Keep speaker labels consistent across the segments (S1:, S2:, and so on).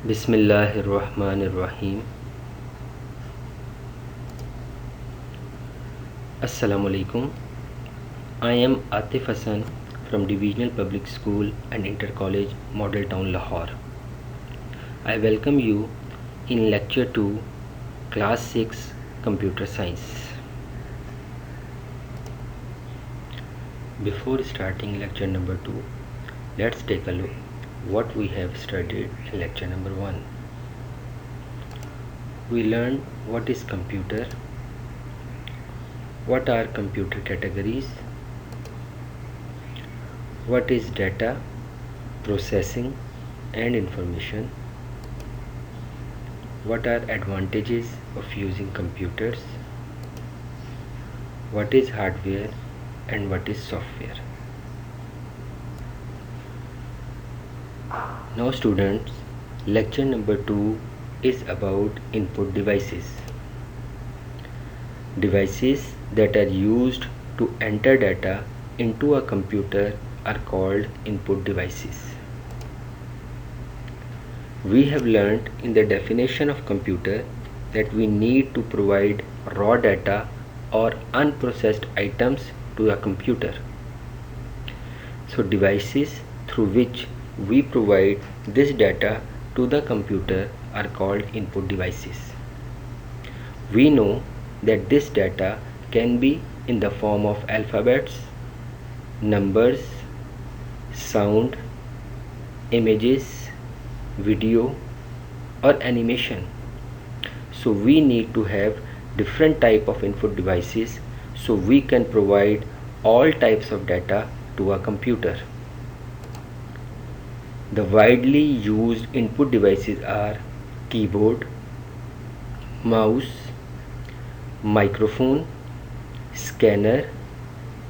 S1: Bismillahirrahmanirrahim. Assalamu alaikum. I am Atif Hassan from Divisional Public School and Inter College Model Town Lahore. I welcome you in Lecture 2, Class 6, Computer Science. Before starting lecture number 2, let's take a look what we have studied in lecture number 1. We learned what is computer, what are computer categories, what is data, processing and information, what are advantages of using computers, what is hardware and what is software. Now students, lecture number 2 is about input devices. Devices that are used to enter data into a computer are called input devices. We have learned in the definition of computer that we need to provide raw data or unprocessed items to a computer. So devices through which we provide this data to the computer are called input devices. We know that this data can be in the form of alphabets, numbers, sound, images, video or animation. So we need to have different type of input devices so we can provide all types of data to a computer. The widely used input devices are keyboard, mouse, microphone, scanner,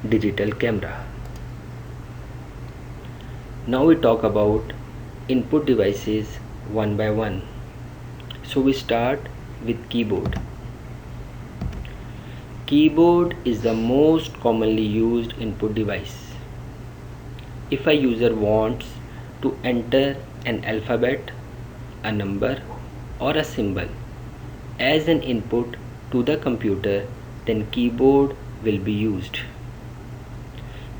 S1: digital camera. Now we talk about input devices one by one. So we start with keyboard. Keyboard is the most commonly used input device. If a user wants to enter an alphabet, a number or a symbol as an input to the computer, then keyboard will be used.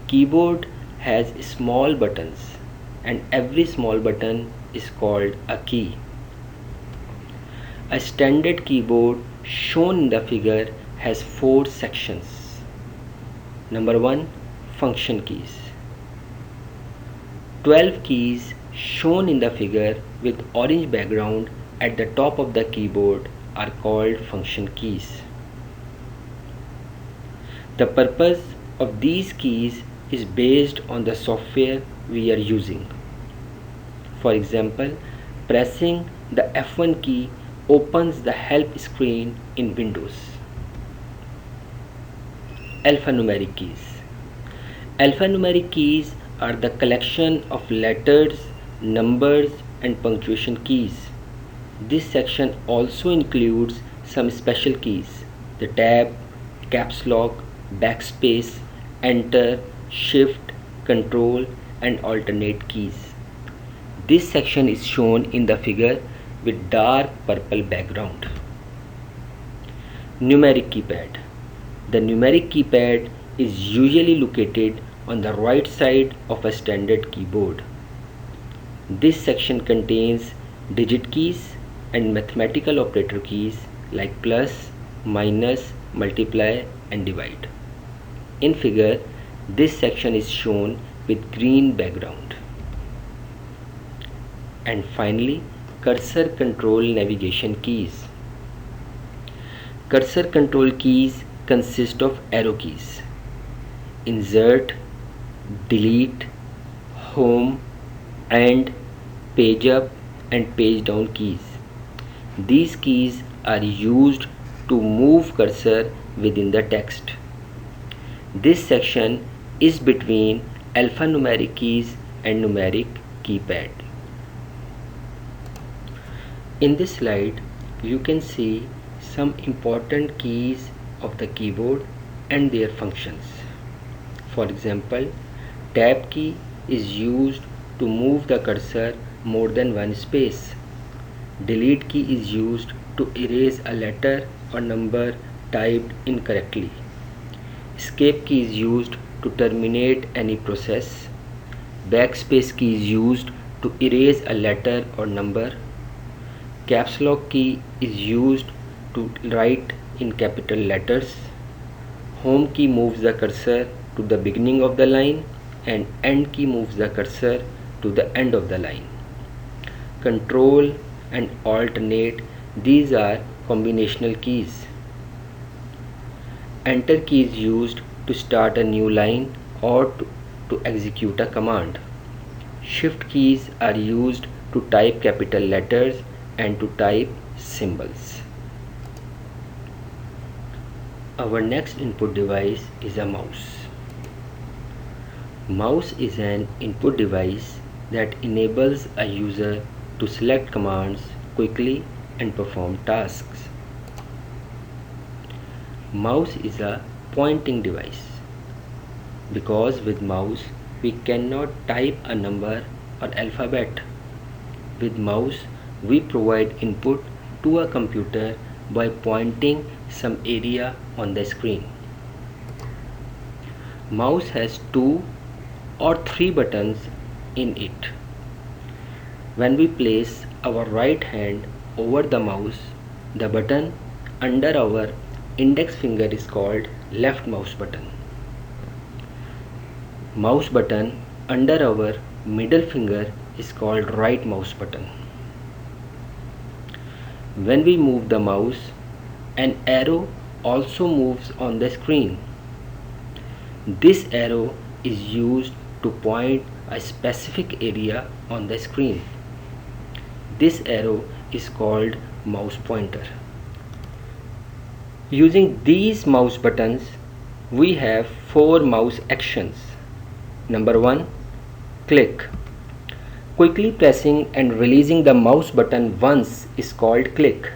S1: Keyboard has small buttons and every small button is called a key. A standard keyboard shown in the figure has 4 sections. Number 1, function keys. 12 keys shown in the figure with orange background at the top of the keyboard are called function keys. The purpose of these keys is based on the software we are using. For example, pressing the F1 key opens the help screen in Windows. Alphanumeric keys. Alphanumeric keys are the collection of letters, numbers and punctuation keys. This section also includes some special keys: the tab, caps lock, backspace, enter, shift, control and alternate keys. This section is shown in the figure with dark purple background. Numeric keypad. The numeric keypad is usually located on the right side of a standard keyboard. This section contains digit keys and mathematical operator keys like plus, minus, multiply and divide. In figure, this section is shown with green background. And finally, cursor control navigation keys. Cursor control keys consist of arrow keys: insert, delete, home and page up and page down keys. These keys are used to move cursor within the text. This section is between alphanumeric keys and numeric keypad. In this slide, you can see some important keys of the keyboard and their functions. For example, tab key is used to move the cursor more than one space. Delete key is used to erase a letter or number typed incorrectly. Escape key is used to terminate any process. Backspace key is used to erase a letter or number. Caps lock key is used to write in capital letters. Home key moves the cursor to the beginning of the line, and end key moves the cursor to the end of the line. Control and alternate, these are combinational keys. Enter key is used to start a new line or to execute a command. Shift keys are used to type capital letters and to type symbols. Our next input device is a mouse. Mouse is an input device that enables a user to select commands quickly and perform tasks. Mouse is a pointing device because with mouse we cannot type a number or alphabet. With mouse we provide input to a computer by pointing some area on the screen. Mouse has 2 or 3 buttons in it. When we place our right hand over the mouse, the button under our index finger is called left mouse button. Mouse button under our middle finger is called right mouse button. When we move the mouse, an arrow also moves on the screen. This arrow is used to point a specific area on the screen. This arrow is called mouse pointer. Using these mouse buttons, we have 4 mouse actions. Number 1, click. Quickly pressing and releasing the mouse button once is called click.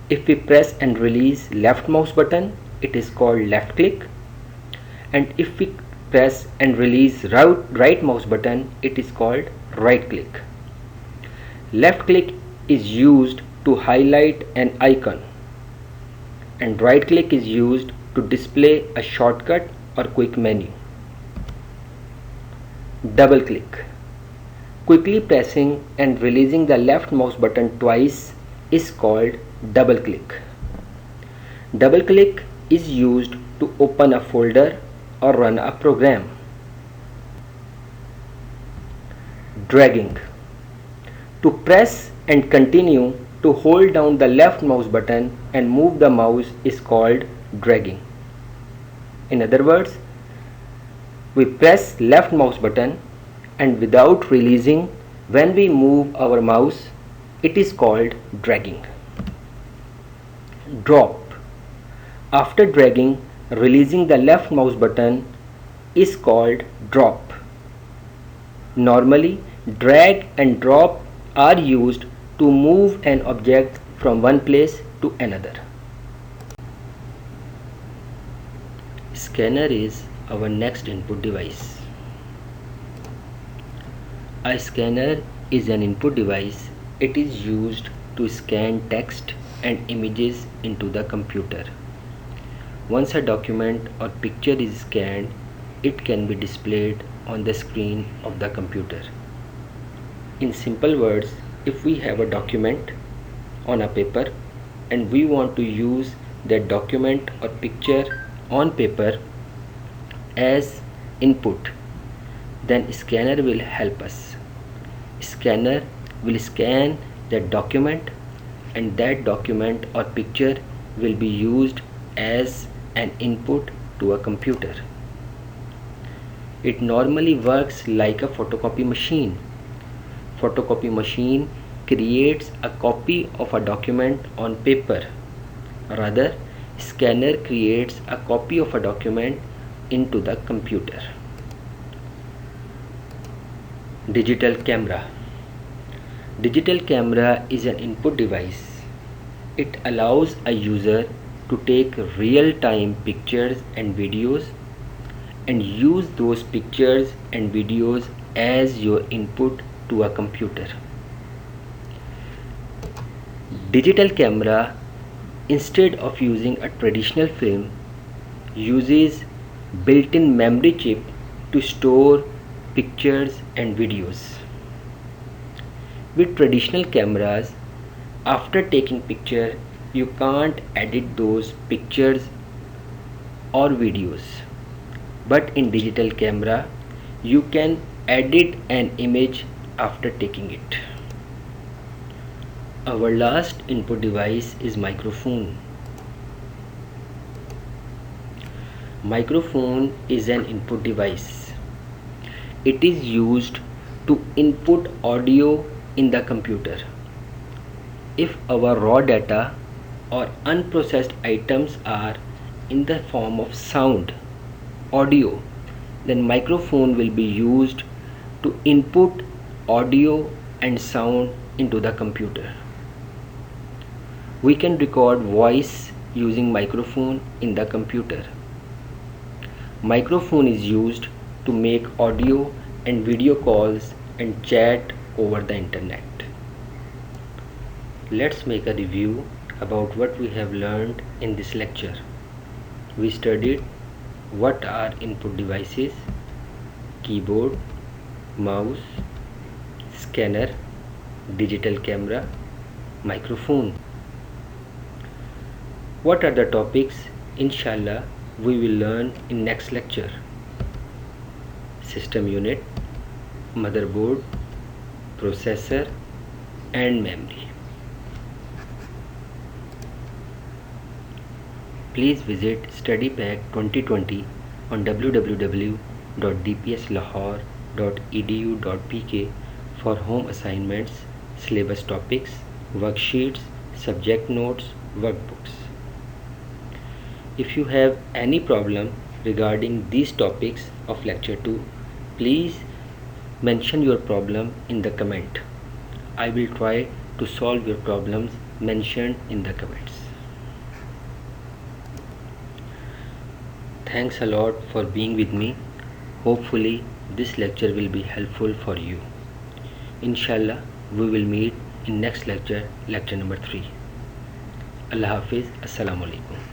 S1: If we press and release left mouse button, it is called left click. And if we press and release right mouse button, it is called right click. Left click is used to highlight an icon, and right click is used to display a shortcut or quick menu. Double click. Quickly pressing and releasing the left mouse button twice is called double click. Double click is used to open a folder or run a program. Dragging. To press and continue to hold down the left mouse button and move the mouse is called dragging. In other words, we press left mouse button and without releasing, when we move our mouse, it is called dragging. Drop. After dragging, releasing the left mouse button is called drop. Normally, drag and drop are used to move an object from one place to another. Scanner is our next input device. A scanner is an input device. It is used to scan text and images into the computer. Once a document or picture is scanned, it can be displayed on the screen of the computer. In simple words, if we have a document on a paper and we want to use that document or picture on paper as input, then scanner will help us. Scanner will scan that document and that document or picture will be used as an input to a computer. It normally works like a photocopy machine. Photocopy machine creates a copy of a document on paper. Rather, scanner creates a copy of a document into the computer. Digital camera. Digital camera is an input device. It allows a user to take real-time pictures and videos and use those pictures and videos as your input to a computer. Digital camera, instead of using a traditional film, uses built-in memory chip to store pictures and videos. With traditional cameras, after taking picture, you can't edit those pictures or videos. But in digital camera, you can edit an image after taking it. Our last input device is microphone. Microphone is an input device. It is used to input audio in the computer. If our raw data or unprocessed items are in the form of sound, audio, then microphone will be used to input audio and sound into the computer. We can record voice using microphone in the computer. Microphone is used to make audio and video calls and chat over the internet. Let's make a review about what we have learned in this lecture. We studied what are input devices, keyboard, mouse, scanner, digital camera, microphone. What are the topics? Inshallah, we will learn in next lecture. System unit, motherboard, processor and memory. Please visit StudyPack 2020 on www.dpslahore.edu.pk for home assignments, syllabus topics, worksheets, subject notes, workbooks. If you have any problem regarding these topics of lecture 2, please mention your problem in the comment. I will try to solve your problems mentioned in the comments. Thanks a lot for being with me. Hopefully this lecture will be helpful for you. Inshallah, we will meet in next lecture, lecture number 3. Allah Hafiz. Assalamu alaikum.